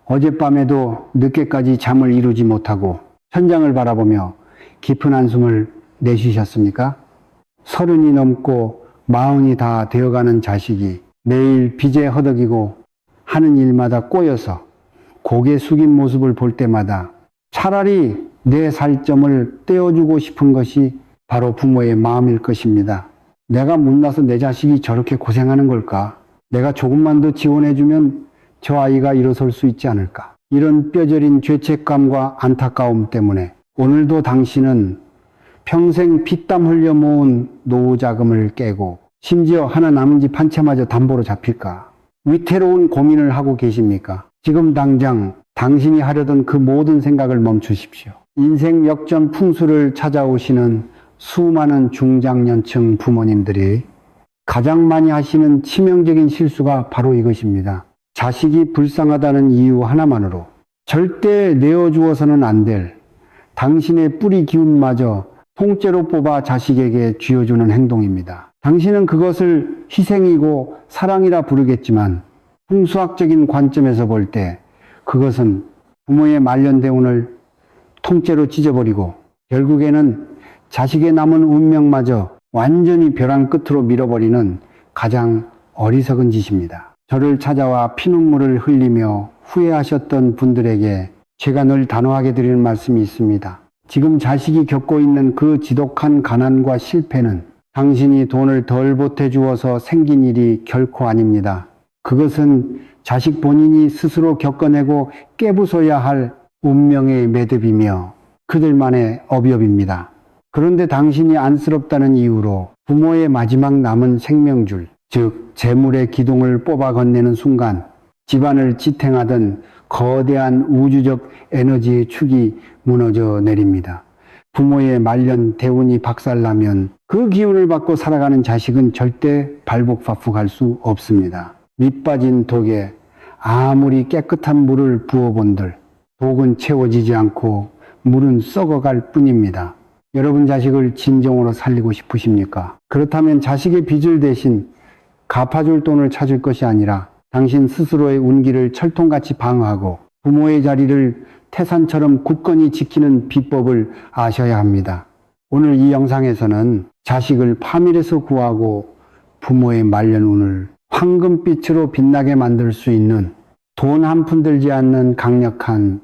어젯밤에도 늦게까지 잠을 이루지 못하고 천장을 바라보며 깊은 한숨을 내쉬셨습니까? 30이 넘고 40이 다 되어가는 자식이 매일 빚에 허덕이고 하는 일마다 꼬여서 고개 숙인 모습을 볼 때마다 차라리 내 살점을 떼어주고 싶은 것이 바로 부모의 마음일 것입니다. 내가 못나서 내 자식이 저렇게 고생하는 걸까? 내가 조금만 더 지원해주면 저 아이가 일어설 수 있지 않을까? 이런 뼈저린 죄책감과 안타까움 때문에 오늘도 당신은 평생 피땀 흘려 모은 노후 자금을 깨고 심지어 하나 남은 집 한 채마저 담보로 잡힐까? 위태로운 고민을 하고 계십니까? 지금 당장 당신이 하려던 그 모든 생각을 멈추십시오. 인생 역전 풍수를 찾아오시는 수많은 중장년층 부모님들이 가장 많이 하시는 치명적인 실수가 바로 이것입니다. 자식이 불쌍하다는 이유 하나만으로 절대 내어주어서는 안 될 당신의 뿌리 기운마저 통째로 뽑아 자식에게 쥐어주는 행동입니다. 당신은 그것을 희생이고 사랑이라 부르겠지만 풍수학적인 관점에서 볼 때 그것은 부모의 말년 대운을 통째로 찢어버리고 결국에는 자식의 남은 운명마저 완전히 벼랑 끝으로 밀어버리는 가장 어리석은 짓입니다. 저를 찾아와 피눈물을 흘리며 후회하셨던 분들에게 제가 늘 단호하게 드리는 말씀이 있습니다. 지금 자식이 겪고 있는 그 지독한 가난과 실패는 당신이 돈을 덜 보태주어서 생긴 일이 결코 아닙니다. 그것은 자식 본인이 스스로 겪어내고 깨부숴야 할 운명의 매듭이며 그들만의 업이업입니다. 그런데 당신이 안쓰럽다는 이유로 부모의 마지막 남은 생명줄, 즉 재물의 기둥을 뽑아 건네는 순간 집안을 지탱하던 거대한 우주적 에너지의 축이 무너져 내립니다. 부모의 말년 대운이 박살나면 그 기운을 받고 살아가는 자식은 절대 발복바풍할 수 없습니다. 밑빠진 독에 아무리 깨끗한 물을 부어본들 독은 채워지지 않고 물은 썩어갈 뿐입니다. 여러분 자식을 진정으로 살리고 싶으십니까? 그렇다면 자식의 빚을 대신 갚아줄 돈을 찾을 것이 아니라 당신 스스로의 운기를 철통같이 방어하고 부모의 자리를 태산처럼 굳건히 지키는 비법을 아셔야 합니다. 오늘 이 영상에서는 자식을 파멸에서 구하고 부모의 말년운을 황금빛으로 빛나게 만들 수 있는 돈 한 푼 들지 않는 강력한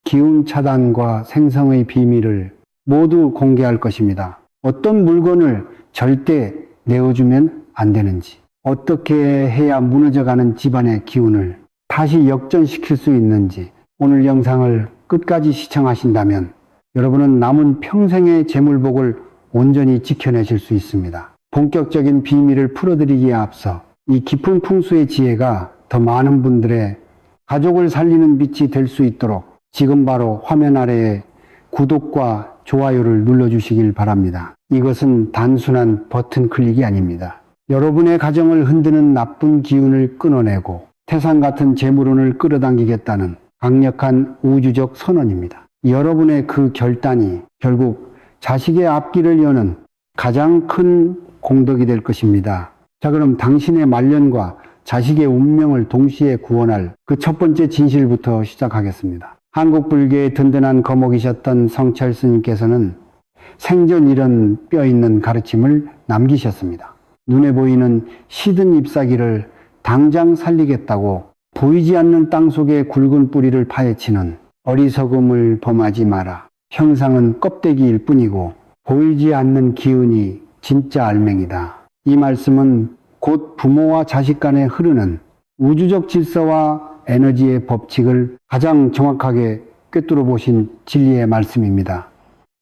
기운 차단과 생성의 비밀을 모두 공개할 것입니다. 어떤 물건을 절대 내어주면 안 되는지, 어떻게 해야 무너져가는 집안의 기운을 다시 역전시킬 수 있는지 오늘 영상을 끝까지 시청하신다면 여러분은 남은 평생의 재물복을 온전히 지켜내실 수 있습니다. 본격적인 비밀을 풀어드리기에 앞서 이 깊은 풍수의 지혜가 더 많은 분들의 가족을 살리는 빛이 될 수 있도록 지금 바로 화면 아래에 구독과 좋아요를 눌러주시길 바랍니다. 이것은 단순한 버튼 클릭이 아닙니다. 여러분의 가정을 흔드는 나쁜 기운을 끊어내고 태산 같은 재물운을 끌어당기겠다는 강력한 우주적 선언입니다. 여러분의 그 결단이 결국 자식의 앞길을 여는 가장 큰 공덕이 될 것입니다. 자, 그럼 당신의 말년과 자식의 운명을 동시에 구원할 그 첫 번째 진실부터 시작하겠습니다. 한국 불교의 든든한 거목이셨던 성철 스님께서는 생전 이런 뼈있는 가르침을 남기셨습니다. 눈에 보이는 시든 잎사귀를 당장 살리겠다고 보이지 않는 땅 속에 굵은 뿌리를 파헤치는 어리석음을 범하지 마라. 형상은 껍데기일 뿐이고 보이지 않는 기운이 진짜 알맹이다. 이 말씀은 곧 부모와 자식 간에 흐르는 우주적 질서와 에너지의 법칙을 가장 정확하게 꿰뚫어 보신 진리의 말씀입니다.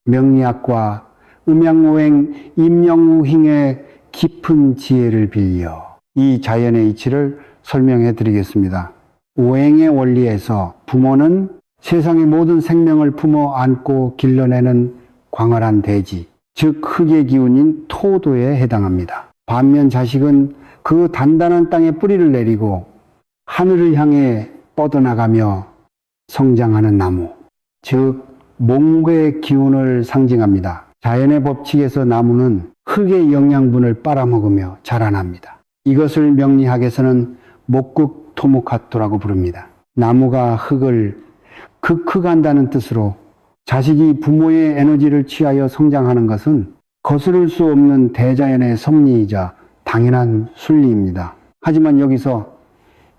명리학과 음양오행 임영우행의 깊은 지혜를 빌려 이 자연의 이치를 설명해 드리겠습니다. 오행의 원리에서 부모는 세상의 모든 생명을 품어 안고 길러내는 광활한 대지, 즉 흙의 기운인 토도에 해당합니다. 반면 자식은 그 단단한 땅에 뿌리를 내리고 하늘을 향해 뻗어나가며 성장하는 나무, 즉 몽고의 기운을 상징합니다. 자연의 법칙에서 나무는 흙의 영양분을 빨아먹으며 자라납니다. 이것을 명리학에서는 목극토모카토라고 부릅니다. 나무가 흙을 극흑한다는 뜻으로 자식이 부모의 에너지를 취하여 성장하는 것은 거스를 수 없는 대자연의 섭리이자 당연한 순리입니다. 하지만 여기서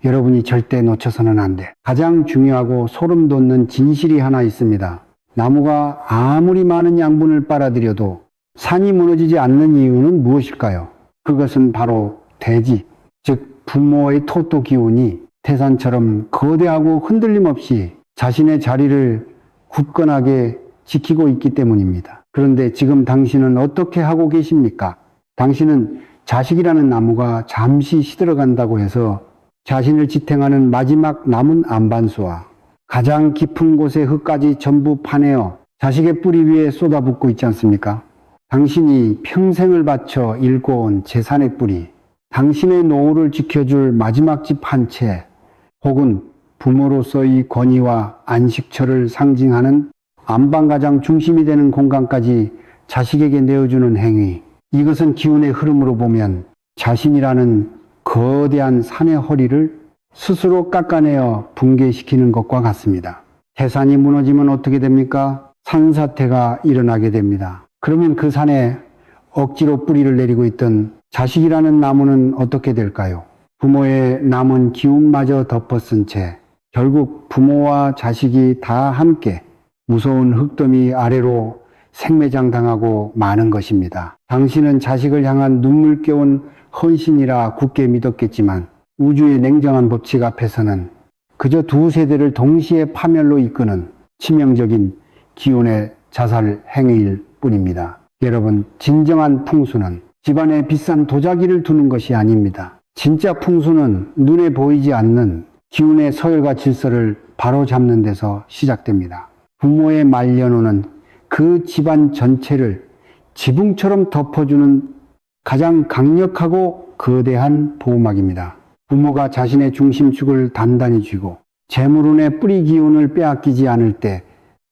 여러분이 절대 놓쳐서는 안 돼. 가장 중요하고 소름 돋는 진실이 하나 있습니다. 나무가 아무리 많은 양분을 빨아들여도 산이 무너지지 않는 이유는 무엇일까요? 그것은 바로 대지, 즉 부모의 토토 기운이 태산처럼 거대하고 흔들림 없이 자신의 자리를 굳건하게 지키고 있기 때문입니다. 그런데 지금 당신은 어떻게 하고 계십니까? 당신은 자식이라는 나무가 잠시 시들어간다고 해서 자신을 지탱하는 마지막 남은 안반수와 가장 깊은 곳의 흙까지 전부 파내어 자식의 뿌리 위에 쏟아붓고 있지 않습니까? 당신이 평생을 바쳐 일궈온 재산의 뿌리, 당신의 노후를 지켜줄 마지막 집 한 채, 혹은 부모로서의 권위와 안식처를 상징하는 안방가장 중심이 되는 공간까지 자식에게 내어주는 행위, 이것은 기운의 흐름으로 보면 자신이라는 거대한 산의 허리를 스스로 깎아내어 붕괴시키는 것과 같습니다. 태산이 무너지면 어떻게 됩니까? 산사태가 일어나게 됩니다. 그러면 그 산에 억지로 뿌리를 내리고 있던 자식이라는 나무는 어떻게 될까요? 부모의 남은 기운마저 덮어쓴 채 결국 부모와 자식이 다 함께 무서운 흙더미 아래로 생매장당하고 마는 것입니다. 당신은 자식을 향한 눈물겨운 헌신이라 굳게 믿었겠지만 우주의 냉정한 법칙 앞에서는 그저 두 세대를 동시에 파멸로 이끄는 치명적인 기운의 자살 행위일 뿐입니다. 여러분, 진정한 풍수는 집안에 비싼 도자기를 두는 것이 아닙니다. 진짜 풍수는 눈에 보이지 않는 기운의 서열과 질서를 바로잡는 데서 시작됩니다. 부모의 말년호는 그 집안 전체를 지붕처럼 덮어주는 가장 강력하고 거대한 보호막입니다. 부모가 자신의 중심축을 단단히 쥐고 재물운의 뿌리 기운을 빼앗기지 않을 때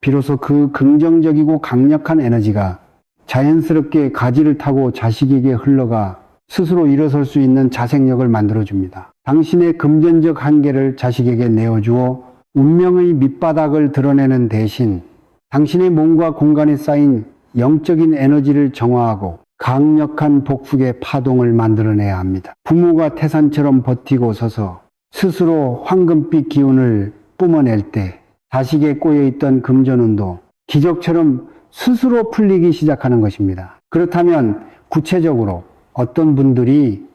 비로소 그 긍정적이고 강력한 에너지가 자연스럽게 가지를 타고 자식에게 흘러가 스스로 일어설 수 있는 자생력을 만들어줍니다. 당신의 금전적 한계를 자식에게 내어주어 운명의 밑바닥을 드러내는 대신 당신의 몸과 공간에 쌓인 영적인 에너지를 정화하고 강력한 복숙의 파동을 만들어내야 합니다. 부모가 태산처럼 버티고 서서 스스로 황금빛 기운을 뿜어낼 때 자식에 꼬여있던 금전운도 기적처럼 스스로 풀리기 시작하는 것입니다. 그렇다면 구체적으로 어떤 분들이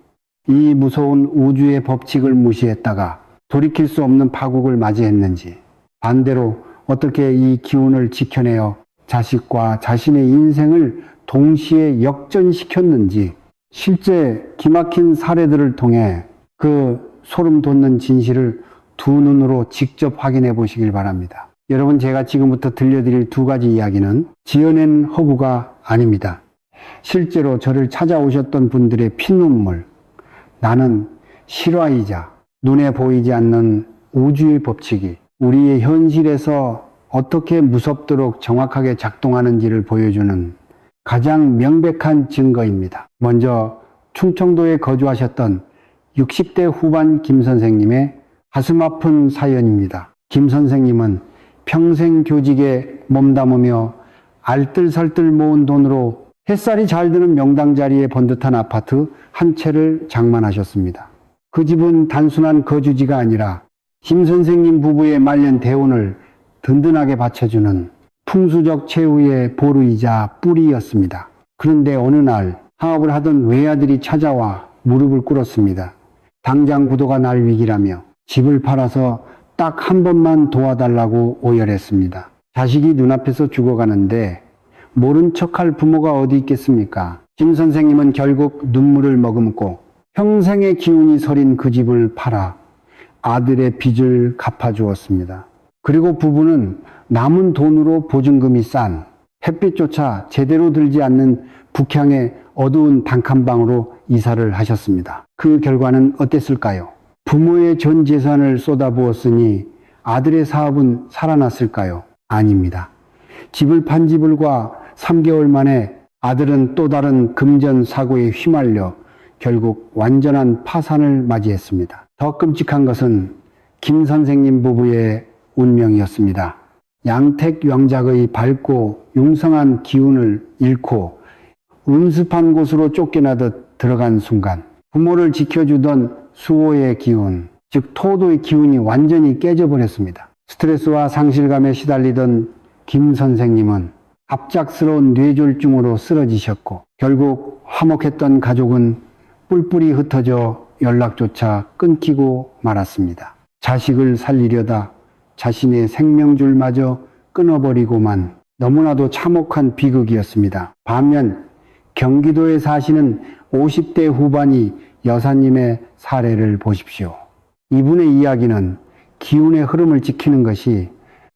이 무서운 우주의 법칙을 무시했다가 돌이킬 수 없는 파국을 맞이했는지, 반대로 어떻게 이 기운을 지켜내어 자식과 자신의 인생을 동시에 역전시켰는지 실제 기막힌 사례들을 통해 그 소름 돋는 진실을 두 눈으로 직접 확인해 보시길 바랍니다. 여러분, 제가 지금부터 들려드릴 두 가지 이야기는 지어낸 허구가 아닙니다. 실제로 저를 찾아오셨던 분들의 피눈물, 나는 실화이자 눈에 보이지 않는 우주의 법칙이 우리의 현실에서 어떻게 무섭도록 정확하게 작동하는지를 보여주는 가장 명백한 증거입니다. 먼저 충청도에 거주하셨던 60대 후반 김 선생님의 가슴 아픈 사연입니다. 김 선생님은 평생 교직에 몸담으며 알뜰살뜰 모은 돈으로 햇살이 잘 드는 명당 자리에 번듯한 아파트 한 채를 장만하셨습니다. 그 집은 단순한 거주지가 아니라 김 선생님 부부의 말년 대운을 든든하게 받쳐주는 풍수적 최후의 보루이자 뿌리였습니다. 그런데 어느 날 사업을 하던 외아들이 찾아와 무릎을 꿇었습니다. 당장 부도가 날 위기라며 집을 팔아서 딱 한 번만 도와달라고 오열했습니다. 자식이 눈앞에서 죽어가는데 모른 척할 부모가 어디 있겠습니까? 김 선생님은 결국 눈물을 머금고 평생의 기운이 서린 그 집을 팔아 아들의 빚을 갚아주었습니다. 그리고 부부는 남은 돈으로 보증금이 싼 햇빛조차 제대로 들지 않는 북향의 어두운 단칸방으로 이사를 하셨습니다. 그 결과는 어땠을까요? 부모의 전 재산을 쏟아부었으니 아들의 사업은 살아났을까요? 아닙니다. 집을 판 지불과 3개월 만에 아들은 또 다른 금전 사고에 휘말려 결국 완전한 파산을 맞이했습니다. 더 끔찍한 것은 김 선생님 부부의 운명이었습니다. 양택 영작의 밝고 융성한 기운을 잃고 음습한 곳으로 쫓겨나듯 들어간 순간 부모를 지켜주던 수호의 기운, 즉 토도의 기운이 완전히 깨져버렸습니다. 스트레스와 상실감에 시달리던 김 선생님은 갑작스러운 뇌졸중으로 쓰러지셨고 결국 화목했던 가족은 뿔뿔이 흩어져 연락조차 끊기고 말았습니다. 자식을 살리려다 자신의 생명줄마저 끊어버리고만 너무나도 참혹한 비극이었습니다. 반면 경기도에 사시는 50대 후반이 여사님의 사례를 보십시오. 이분의 이야기는 기운의 흐름을 지키는 것이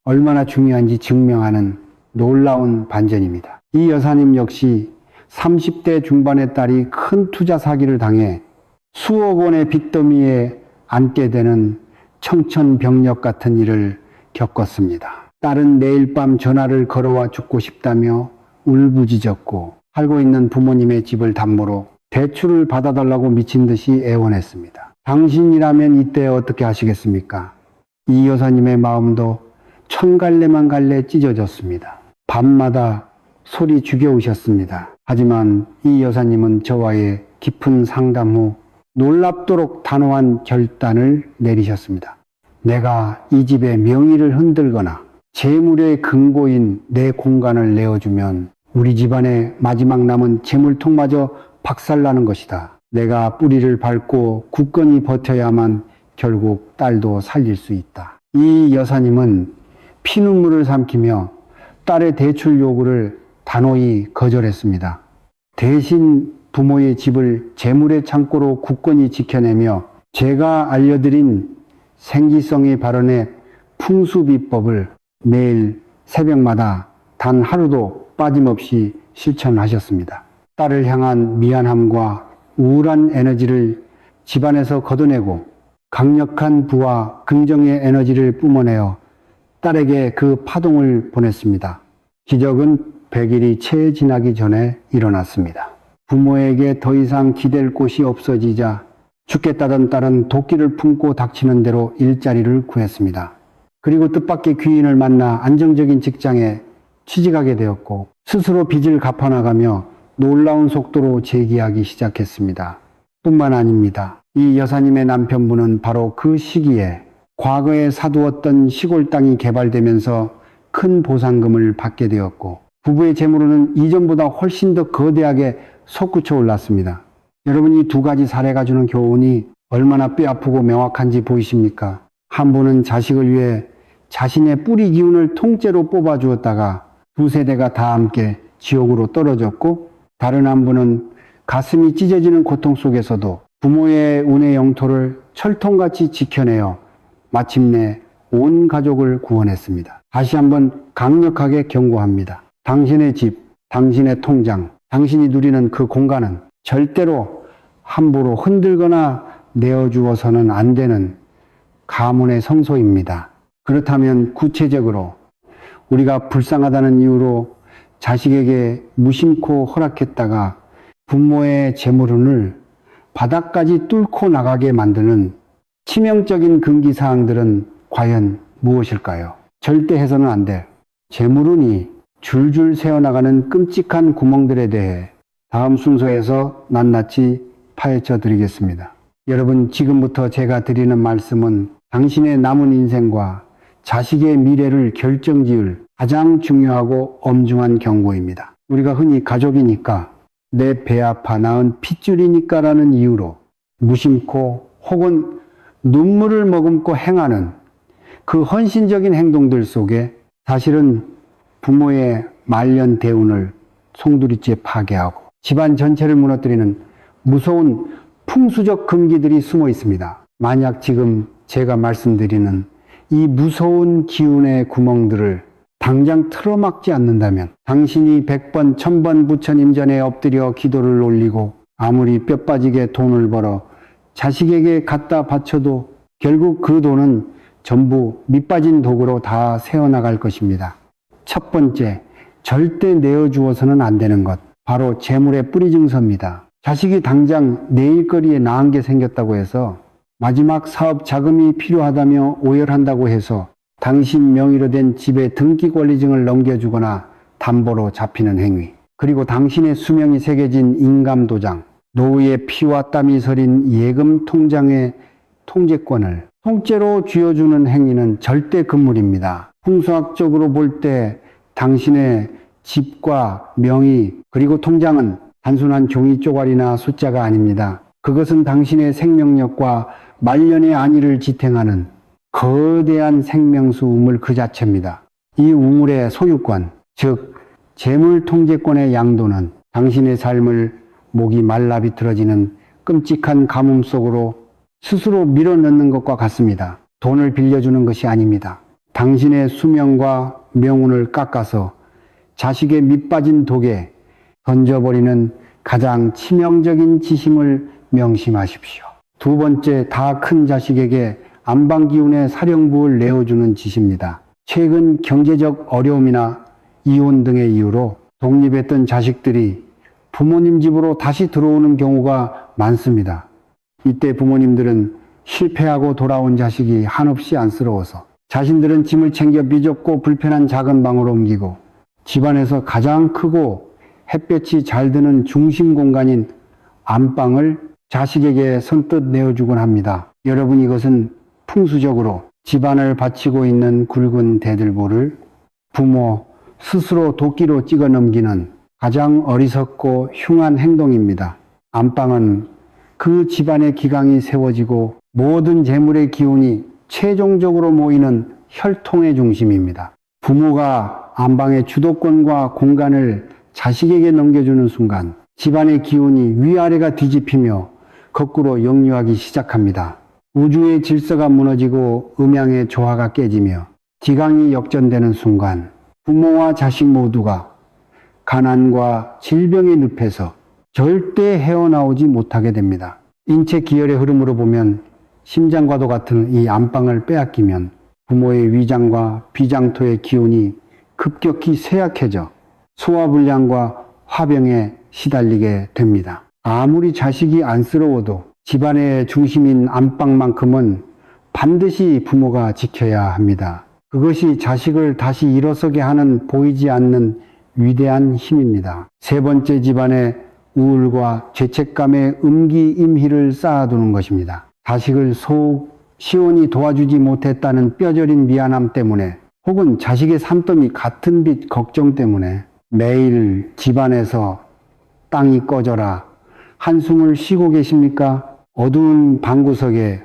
얼마나 중요한지 증명하는 놀라운 반전입니다. 이 여사님 역시 30대 중반의 딸이 큰 투자 사기를 당해 수억 원의 빚더미에 앉게 되는 청천벽력 같은 일을 겪었습니다. 딸은 매일 밤 전화를 걸어와 죽고 싶다며 울부짖었고 살고 있는 부모님의 집을 담보로 대출을 받아달라고 미친 듯이 애원했습니다. 당신이라면 이때 어떻게 하시겠습니까? 이 여사님의 마음도 천갈래만 갈래 찢어졌습니다. 밤마다 소리 죽여오셨습니다. 하지만 이 여사님은 저와의 깊은 상담 후 놀랍도록 단호한 결단을 내리셨습니다. 내가 이 집의 명의를 흔들거나 재물의 근거인 내 공간을 내어주면 우리 집안의 마지막 남은 재물통마저 박살나는 것이다. 내가 뿌리를 밟고 굳건히 버텨야만 결국 딸도 살릴 수 있다. 이 여사님은 피눈물을 삼키며 딸의 대출 요구를 단호히 거절했습니다. 대신 부모의 집을 재물의 창고로 굳건히 지켜내며 제가 알려드린 생기성이 발현의 풍수비법을 매일 새벽마다 단 하루도 빠짐없이 실천하셨습니다. 딸을 향한 미안함과 우울한 에너지를 집안에서 걷어내고 강력한 부와 긍정의 에너지를 뿜어내어 딸에게 그 파동을 보냈습니다. 기적은 100일이 채 지나기 전에 일어났습니다. 부모에게 더 이상 기댈 곳이 없어지자 죽겠다던 딸은 도끼를 품고 닥치는 대로 일자리를 구했습니다. 그리고 뜻밖의 귀인을 만나 안정적인 직장에 취직하게 되었고 스스로 빚을 갚아나가며 놀라운 속도로 재기하기 시작했습니다. 뿐만 아닙니다. 이 여사님의 남편분은 바로 그 시기에 과거에 사두었던 시골 땅이 개발되면서 큰 보상금을 받게 되었고 부부의 재물은 이전보다 훨씬 더 거대하게 솟구쳐 올랐습니다. 여러분, 이 두 가지 사례가 주는 교훈이 얼마나 뼈아프고 명확한지 보이십니까? 한 분은 자식을 위해 자신의 뿌리 기운을 통째로 뽑아 주었다가 두 세대가 다 함께 지옥으로 떨어졌고, 다른 한 분은 가슴이 찢어지는 고통 속에서도 부모의 운의 영토를 철통같이 지켜내어 마침내 온 가족을 구원했습니다. 다시 한번 강력하게 경고합니다. 당신의 집, 당신의 통장, 당신이 누리는 그 공간은 절대로 함부로 흔들거나 내어주어서는 안 되는 가문의 성소입니다. 그렇다면 구체적으로 우리가 불쌍하다는 이유로 자식에게 무심코 허락했다가 부모의 재물운을 바닥까지 뚫고 나가게 만드는 치명적인 금기사항들은 과연 무엇일까요? 절대 해서는 안 될 재물운이 줄줄 새어나가는 끔찍한 구멍들에 대해 다음 순서에서 낱낱이 파헤쳐 드리겠습니다. 여러분, 지금부터 제가 드리는 말씀은 당신의 남은 인생과 자식의 미래를 결정지을 가장 중요하고 엄중한 경고입니다. 우리가 흔히 가족이니까, 내 배 아파 낳은 핏줄이니까 라는 이유로 무심코 혹은 눈물을 머금고 행하는 그 헌신적인 행동들 속에 사실은 부모의 말년 대운을 송두리째 파괴하고 집안 전체를 무너뜨리는 무서운 풍수적 금기들이 숨어 있습니다. 만약 지금 제가 말씀드리는 이 무서운 기운의 구멍들을 당장 틀어막지 않는다면 당신이 100번, 1000번 부처님 전에 엎드려 기도를 올리고 아무리 뼈 빠지게 돈을 벌어 자식에게 갖다 바쳐도 결국 그 돈은 전부 밑빠진 독으로 다 새어나갈 것입니다. 첫 번째, 절대 내어주어서는 안 되는 것, 바로 재물의 뿌리 증서입니다. 자식이 당장 내 일거리에 나은 게 생겼다고 해서 마지막 사업 자금이 필요하다며 오열한다고 해서 당신 명의로 된 집의 등기 권리증을 넘겨주거나 담보로 잡히는 행위, 그리고 당신의 수명이 새겨진 인감도장, 노후의 피와 땀이 서린 예금 통장의 통제권을 통째로 쥐어주는 행위는 절대 금물입니다. 풍수학적으로 볼 때 당신의 집과 명의 그리고 통장은 단순한 종이 쪼가리나 숫자가 아닙니다. 그것은 당신의 생명력과 말년의 안위를 지탱하는 거대한 생명수 우물 그 자체입니다. 이 우물의 소유권, 즉 재물 통제권의 양도는 당신의 삶을 목이 말라 비틀어지는 끔찍한 가뭄 속으로 스스로 밀어넣는 것과 같습니다. 돈을 빌려주는 것이 아닙니다. 당신의 수명과 명운을 깎아서 자식의 밑빠진 독에 던져버리는 가장 치명적인 지심을 명심하십시오. 두 번째, 다 큰 자식에게 안방기운의 사령부를 내어주는 짓입니다. 최근 경제적 어려움이나 이혼 등의 이유로 독립했던 자식들이 부모님 집으로 다시 들어오는 경우가 많습니다. 이때 부모님들은 실패하고 돌아온 자식이 한없이 안쓰러워서 자신들은 짐을 챙겨 비좁고 불편한 작은 방으로 옮기고 집안에서 가장 크고 햇볕이 잘 드는 중심 공간인 안방을 자식에게 선뜻 내어주곤 합니다. 여러분, 이것은 풍수적으로 집안을 바치고 있는 굵은 대들보를 부모 스스로 도끼로 찍어 넘기는 가장 어리석고 흉한 행동입니다. 안방은 그 집안의 기강이 세워지고 모든 재물의 기운이 최종적으로 모이는 혈통의 중심입니다. 부모가 안방의 주도권과 공간을 자식에게 넘겨주는 순간 집안의 기운이 위아래가 뒤집히며 거꾸로 역류하기 시작합니다. 우주의 질서가 무너지고 음양의 조화가 깨지며 기강이 역전되는 순간 부모와 자식 모두가 가난과 질병의 늪에서 절대 헤어나오지 못하게 됩니다. 인체 기혈의 흐름으로 보면 심장과도 같은 이 안방을 빼앗기면 부모의 위장과 비장토의 기운이 급격히 쇠약해져 소화불량과 화병에 시달리게 됩니다. 아무리 자식이 안쓰러워도 집안의 중심인 안방만큼은 반드시 부모가 지켜야 합니다. 그것이 자식을 다시 일어서게 하는 보이지 않는 위대한 힘입니다. 세 번째, 집안의 우울과 죄책감의 음기임희를 쌓아두는 것입니다. 자식을 속 시원히 도와주지 못했다는 뼈저린 미안함 때문에 혹은 자식의 산더미 같은 빚 걱정 때문에 매일 집안에서 땅이 꺼져라 한숨을 쉬고 계십니까? 어두운 방구석에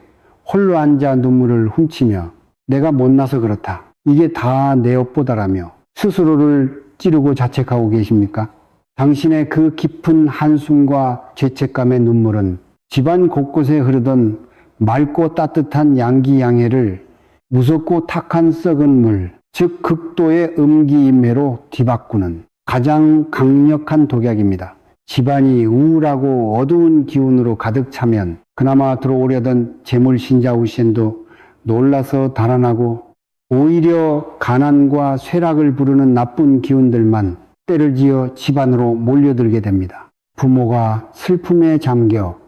홀로 앉아 눈물을 훔치며 내가 못나서 그렇다, 이게 다 내 업보다라며 스스로를 찌르고 자책하고 계십니까? 당신의 그 깊은 한숨과 죄책감의 눈물은 집안 곳곳에 흐르던 맑고 따뜻한 양기양해를 무섭고 탁한 썩은 물, 즉 극도의 음기인매로 뒤바꾸는 가장 강력한 독약입니다. 집안이 우울하고 어두운 기운으로 가득 차면 그나마 들어오려던 재물신자우신도 놀라서 달아나고 오히려 가난과 쇠락을 부르는 나쁜 기운들만 때를 지어 집안으로 몰려들게 됩니다. 부모가 슬픔에 잠겨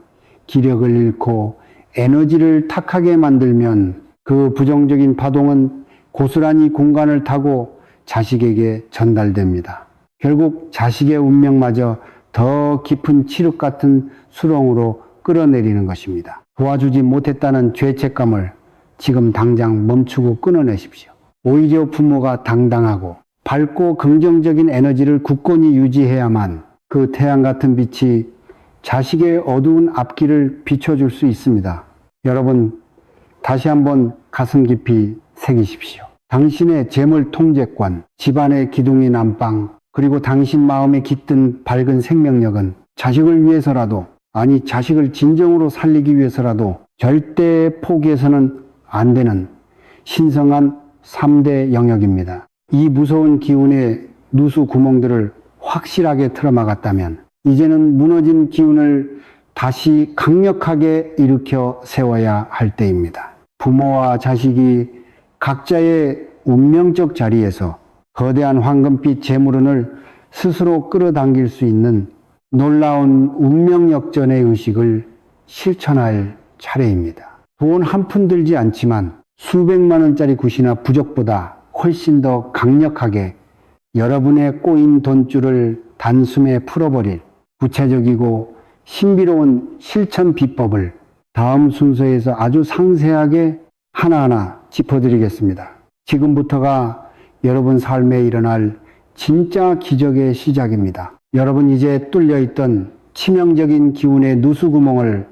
기력을 잃고 에너지를 탁하게 만들면 그 부정적인 파동은 고스란히 공간을 타고 자식에게 전달됩니다. 결국 자식의 운명마저 더 깊은 칠흑 같은 수렁으로 끌어내리는 것입니다. 도와주지 못했다는 죄책감을 지금 당장 멈추고 끊어내십시오. 오히려 부모가 당당하고 밝고 긍정적인 에너지를 굳건히 유지해야만 그 태양 같은 빛이 자식의 어두운 앞길을 비춰줄 수 있습니다. 여러분, 다시 한번 가슴 깊이 새기십시오. 당신의 재물 통제권, 집안의 기둥인 안방, 그리고 당신 마음에 깃든 밝은 생명력은 자식을 위해서라도, 아니 자식을 진정으로 살리기 위해서라도 절대 포기해서는 안 되는 신성한 3대 영역입니다. 이 무서운 기운의 누수 구멍들을 확실하게 틀어막았다면 이제는 무너진 기운을 다시 강력하게 일으켜 세워야 할 때입니다. 부모와 자식이 각자의 운명적 자리에서 거대한 황금빛 재물운을 스스로 끌어당길 수 있는 놀라운 운명역전의 의식을 실천할 차례입니다. 돈 한 푼 들지 않지만 수백만 원짜리 굿이나 부적보다 훨씬 더 강력하게 여러분의 꼬인 돈줄을 단숨에 풀어버릴 구체적이고 신비로운 실천 비법을 다음 순서에서 아주 상세하게 하나하나 짚어드리겠습니다. 지금부터가 여러분 삶에 일어날 진짜 기적의 시작입니다. 여러분 이제 뚫려있던 치명적인 기운의 누수구멍을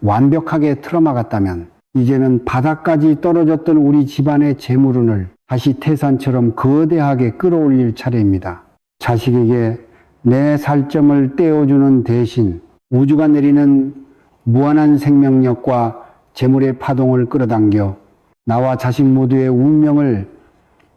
완벽하게 틀어막았다면 이제는 바닥까지 떨어졌던 우리 집안의 재물운을 다시 태산처럼 거대하게 끌어올릴 차례입니다. 자식에게 내 살점을 떼어주는 대신 우주가 내리는 무한한 생명력과 재물의 파동을 끌어당겨 나와 자식 모두의 운명을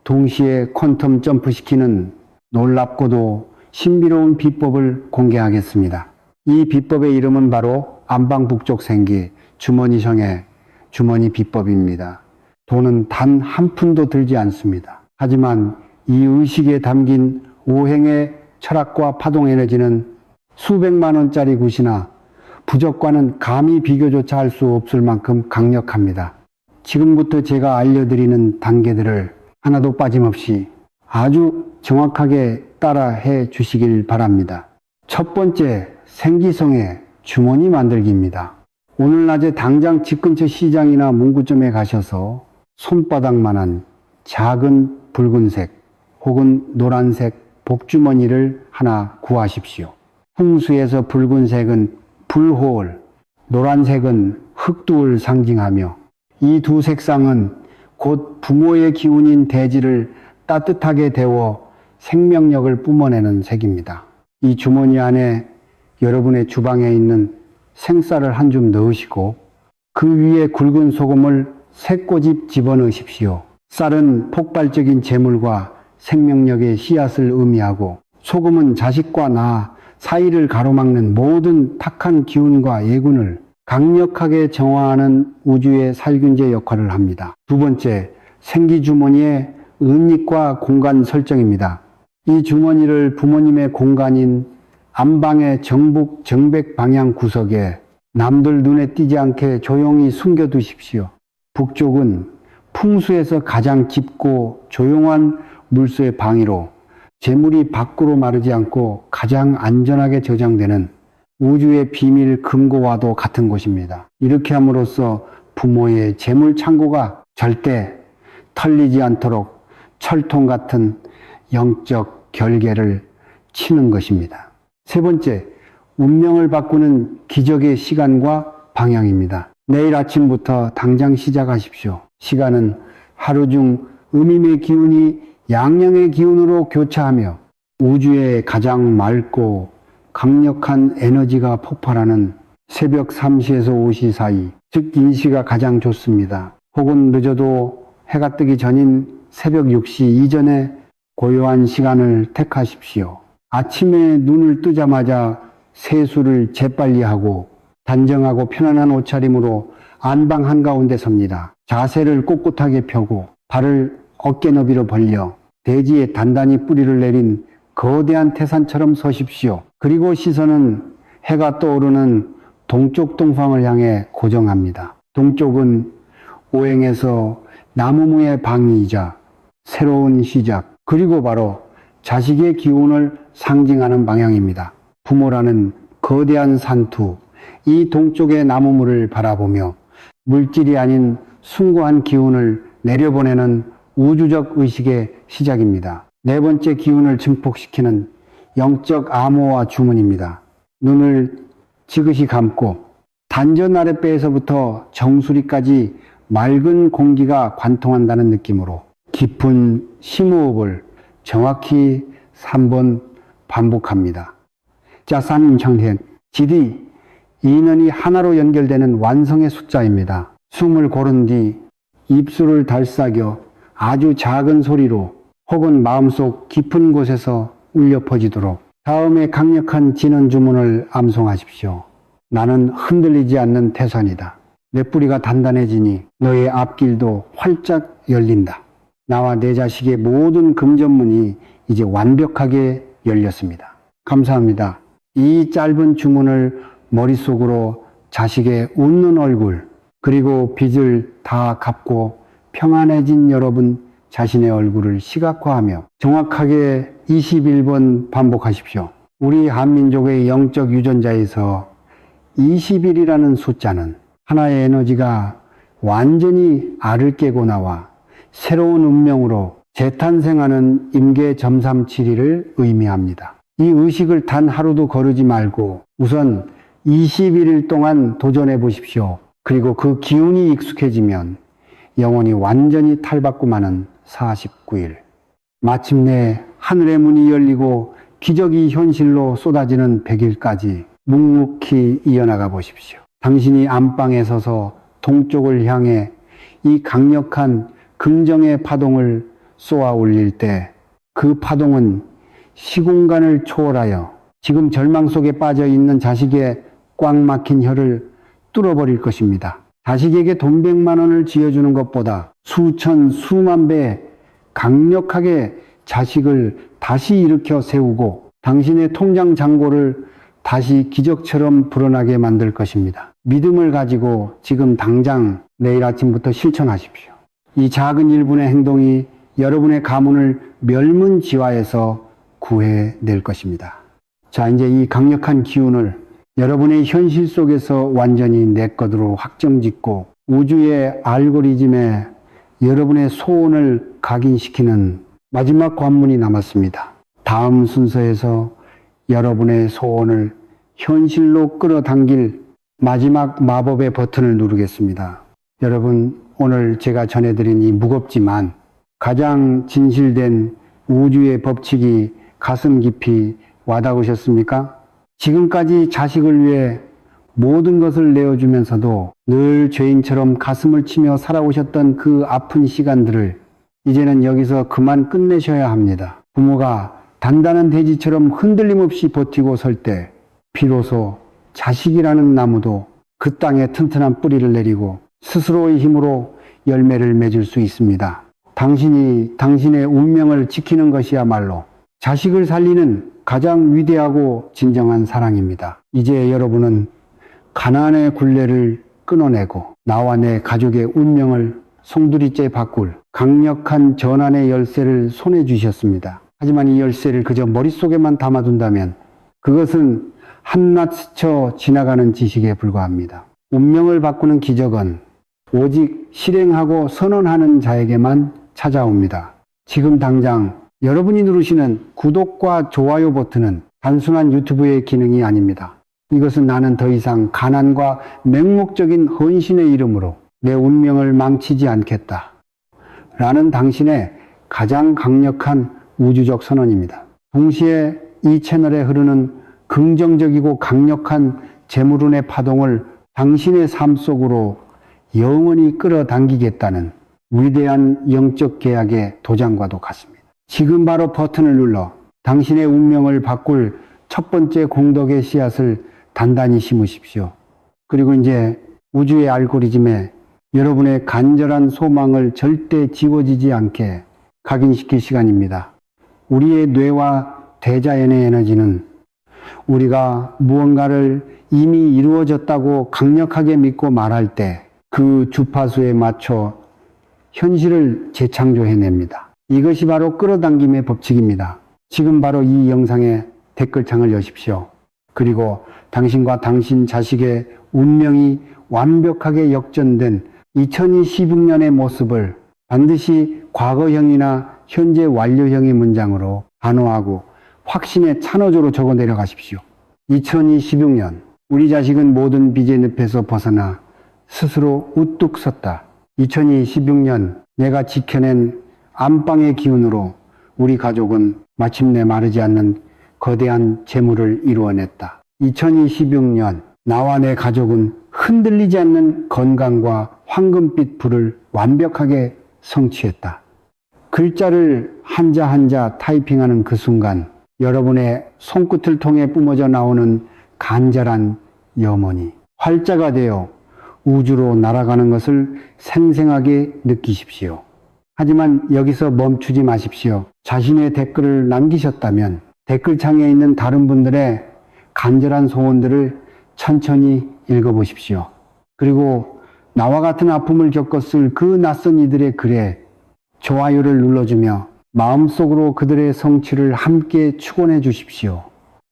동시에 퀀텀 점프시키는 놀랍고도 신비로운 비법을 공개하겠습니다. 이 비법의 이름은 바로 안방북쪽 생기 주머니형의 주머니 비법입니다. 돈은 단 한 푼도 들지 않습니다. 하지만 이 의식에 담긴 오행의 철학과 파동 에너지는 수백만 원짜리 굿이나 부적과는 감히 비교조차 할 수 없을 만큼 강력합니다. 지금부터 제가 알려드리는 단계들을 하나도 빠짐없이 아주 정확하게 따라해 주시길 바랍니다. 첫 번째, 생기성의 주머니 만들기입니다. 오늘 낮에 당장 집 근처 시장이나 문구점에 가셔서 손바닥만한 작은 붉은색 혹은 노란색 복주머니를 하나 구하십시오. 풍수에서 붉은색은 불호을, 노란색은 흑두를 상징하며 이 두 색상은 곧 부모의 기운인 대지를 따뜻하게 데워 생명력을 뿜어내는 색입니다. 이 주머니 안에 여러분의 주방에 있는 생쌀을 한 줌 넣으시고 그 위에 굵은 소금을 3꼬집 집어넣으십시오. 쌀은 폭발적인 재물과 생명력의 씨앗을 의미하고 소금은 자식과 나 사이를 가로막는 모든 탁한 기운과 예군을 강력하게 정화하는 우주의 살균제 역할을 합니다. 두 번째, 생기주머니의 은닉과 공간 설정입니다. 이 주머니를 부모님의 공간인 안방의 정북 정백 방향 구석에 남들 눈에 띄지 않게 조용히 숨겨두십시오. 북쪽은 풍수에서 가장 깊고 조용한 물소의 방위로 재물이 밖으로 마르지 않고 가장 안전하게 저장되는 우주의 비밀 금고와도 같은 곳입니다. 이렇게 함으로써 부모의 재물 창고가 절대 털리지 않도록 철통 같은 영적 결계를 치는 것입니다. 세 번째, 운명을 바꾸는 기적의 시간과 방향입니다. 내일 아침부터 당장 시작하십시오. 시간은 하루 중 음임의 기운이 양양의 기운으로 교차하며 우주의 가장 맑고 강력한 에너지가 폭발하는 새벽 3시에서 5시 사이, 즉 인시가 가장 좋습니다. 혹은 늦어도 해가 뜨기 전인 새벽 6시 이전에 고요한 시간을 택하십시오. 아침에 눈을 뜨자마자 세수를 재빨리 하고 단정하고 편안한 옷차림으로 안방 한가운데 섭니다. 자세를 꼿꼿하게 펴고 발을 어깨 너비로 벌려 대지에 단단히 뿌리를 내린 거대한 태산처럼 서십시오. 그리고 시선은 해가 떠오르는 동쪽 동방을 향해 고정합니다. 동쪽은 오행에서 나무무의 방위이자 새로운 시작, 그리고 바로 자식의 기운을 상징하는 방향입니다. 부모라는 거대한 산투, 이 동쪽의 나무물을 바라보며 물질이 아닌 숭고한 기운을 내려보내는 우주적 의식의 시작입니다. 네 번째 기운을 증폭시키는 영적 암호와 주문입니다. 눈을 지그시 감고 단전 아랫배에서부터 정수리까지 맑은 공기가 관통한다는 느낌으로 깊은 심호흡을 정확히 3번 반복합니다. 짜산 청hen, 지디, 인연이 하나로 연결되는 완성의 숫자입니다. 숨을 고른 뒤 입술을 달싹여 아주 작은 소리로 혹은 마음속 깊은 곳에서 울려 퍼지도록 다음에 강력한 진원 주문을 암송하십시오. 나는 흔들리지 않는 태산이다. 내 뿌리가 단단해지니 너의 앞길도 활짝 열린다. 나와 내 자식의 모든 금전문이 이제 완벽하게 열렸습니다. 감사합니다. 이 짧은 주문을 머릿속으로 자식의 웃는 얼굴, 그리고 빚을 다 갚고 평안해진 여러분 자신의 얼굴을 시각화하며 정확하게 21번 반복하십시오. 우리 한민족의 영적 유전자에서 20일이라는 숫자는 하나의 에너지가 완전히 알을 깨고 나와 새로운 운명으로 재탄생하는 임계 점삼칠일을 의미합니다. 이 의식을 단 하루도 거르지 말고 우선 21일 동안 도전해 보십시오. 그리고 그 기운이 익숙해지면 영혼이 완전히 탈바꿈하는 49일. 마침내 하늘의 문이 열리고 기적이 현실로 쏟아지는 100일까지 묵묵히 이어나가 보십시오. 당신이 안방에 서서 동쪽을 향해 이 강력한 긍정의 파동을 쏘아 올릴 때 그 파동은 시공간을 초월하여 지금 절망 속에 빠져 있는 자식의 꽉 막힌 혀를 뚫어버릴 것입니다. 자식에게 돈 100만 원을 쥐어주는 것보다 수천 수만 배 강력하게 자식을 다시 일으켜 세우고 당신의 통장 잔고를 다시 기적처럼 불어나게 만들 것입니다. 믿음을 가지고 지금 당장 내일 아침부터 실천하십시오. 이 작은 일분의 행동이 여러분의 가문을 멸문지화에서 구해낼 것입니다. 자, 이제 이 강력한 기운을 여러분의 현실 속에서 완전히 내 것으로 확정짓고 우주의 알고리즘에 여러분의 소원을 각인시키는 마지막 관문이 남았습니다. 다음 순서에서 여러분의 소원을 현실로 끌어당길 마지막 마법의 버튼을 누르겠습니다. 여러분, 오늘 제가 전해드린 이 무겁지만 가장 진실된 우주의 법칙이 가슴 깊이 와닿으셨습니까? 지금까지 자식을 위해 모든 것을 내어주면서도 늘 죄인처럼 가슴을 치며 살아오셨던 그 아픈 시간들을 이제는 여기서 그만 끝내셔야 합니다. 부모가 단단한 돼지처럼 흔들림 없이 버티고 설 때 비로소 자식이라는 나무도 그 땅에 튼튼한 뿌리를 내리고 스스로의 힘으로 열매를 맺을 수 있습니다. 당신이 당신의 운명을 지키는 것이야말로 자식을 살리는 가장 위대하고 진정한 사랑입니다. 이제 여러분은 가난의 굴레를 끊어내고 나와 내 가족의 운명을 송두리째 바꿀 강력한 전환의 열쇠를 손에 쥐셨습니다. 하지만 이 열쇠를 그저 머릿속에만 담아둔다면 그것은 한낱 스쳐 지나가는 지식에 불과합니다. 운명을 바꾸는 기적은 오직 실행하고 선언하는 자에게만 찾아옵니다. 지금 당장 여러분이 누르시는 구독과 좋아요 버튼은 단순한 유튜브의 기능이 아닙니다. 이것은 나는 더 이상 가난과 맹목적인 헌신의 이름으로 내 운명을 망치지 않겠다 라는 당신의 가장 강력한 우주적 선언입니다. 동시에 이 채널에 흐르는 긍정적이고 강력한 재물운의 파동을 당신의 삶 속으로 영원히 끌어당기겠다는 위대한 영적 계약의 도장과도 같습니다. 지금 바로 버튼을 눌러 당신의 운명을 바꿀 첫 번째 공덕의 씨앗을 단단히 심으십시오. 그리고 이제 우주의 알고리즘에 여러분의 간절한 소망을 절대 지워지지 않게 각인시킬 시간입니다. 우리의 뇌와 대자연의 에너지는 우리가 무언가를 이미 이루어졌다고 강력하게 믿고 말할 때 그 주파수에 맞춰 현실을 재창조해냅니다. 이것이 바로 끌어당김의 법칙입니다. 지금 바로 이 영상에 댓글창을 여십시오. 그리고 당신과 당신 자식의 운명이 완벽하게 역전된 2026년의 모습을 반드시 과거형이나 현재 완료형의 문장으로 단호하고 확신의 찬어조로 적어 내려가십시오. 2026년 우리 자식은 모든 빚의 늪에서 벗어나 스스로 우뚝 섰다. 2026년 내가 지켜낸 안방의 기운으로 우리 가족은 마침내 마르지 않는 거대한 재물을 이루어냈다. 2026년 나와 내 가족은 흔들리지 않는 건강과 황금빛 불을 완벽하게 성취했다. 글자를 한자 한자 타이핑하는 그 순간 여러분의 손끝을 통해 뿜어져 나오는 간절한 염원이 활자가 되어 우주로 날아가는 것을 생생하게 느끼십시오. 하지만 여기서 멈추지 마십시오. 자신의 댓글을 남기셨다면 댓글창에 있는 다른 분들의 간절한 소원들을 천천히 읽어보십시오. 그리고 나와 같은 아픔을 겪었을 그 낯선 이들의 글에 좋아요를 눌러주며 마음속으로 그들의 성취를 함께 축원해 주십시오.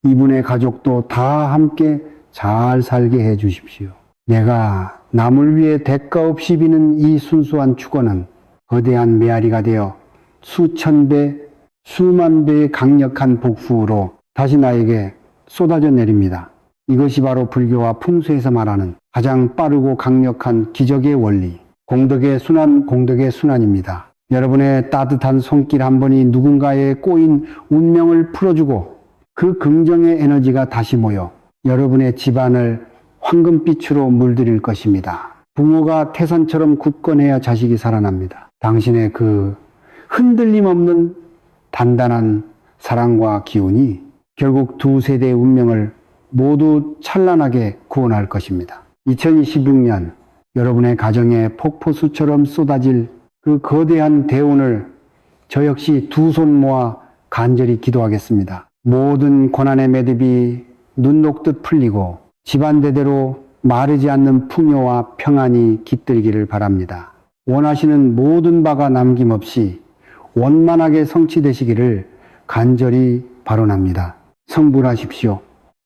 이분의 가족도 다 함께 잘 살게 해 주십시오. 내가 남을 위해 대가 없이 비는 이 순수한 축원은 거대한 메아리가 되어 수천 배, 수만 배의 강력한 복수로 다시 나에게 쏟아져 내립니다. 이것이 바로 불교와 풍수에서 말하는 가장 빠르고 강력한 기적의 원리, 공덕의 순환, 공덕의 순환입니다. 여러분의 따뜻한 손길 한 번이 누군가의 꼬인 운명을 풀어주고 그 긍정의 에너지가 다시 모여 여러분의 집안을 황금빛으로 물들일 것입니다. 부모가 태산처럼 굳건해야 자식이 살아납니다. 당신의 그 흔들림 없는 단단한 사랑과 기운이 결국 두 세대의 운명을 모두 찬란하게 구원할 것입니다. 2026년 여러분의 가정에 폭포수처럼 쏟아질 그 거대한 대운을 저 역시 두 손 모아 간절히 기도하겠습니다. 모든 고난의 매듭이 눈 녹듯 풀리고 집안대대로 마르지 않는 풍요와 평안이 깃들기를 바랍니다. 원하시는 모든 바가 남김없이 원만하게 성취되시기를 간절히 발언합니다. 성불하십시오.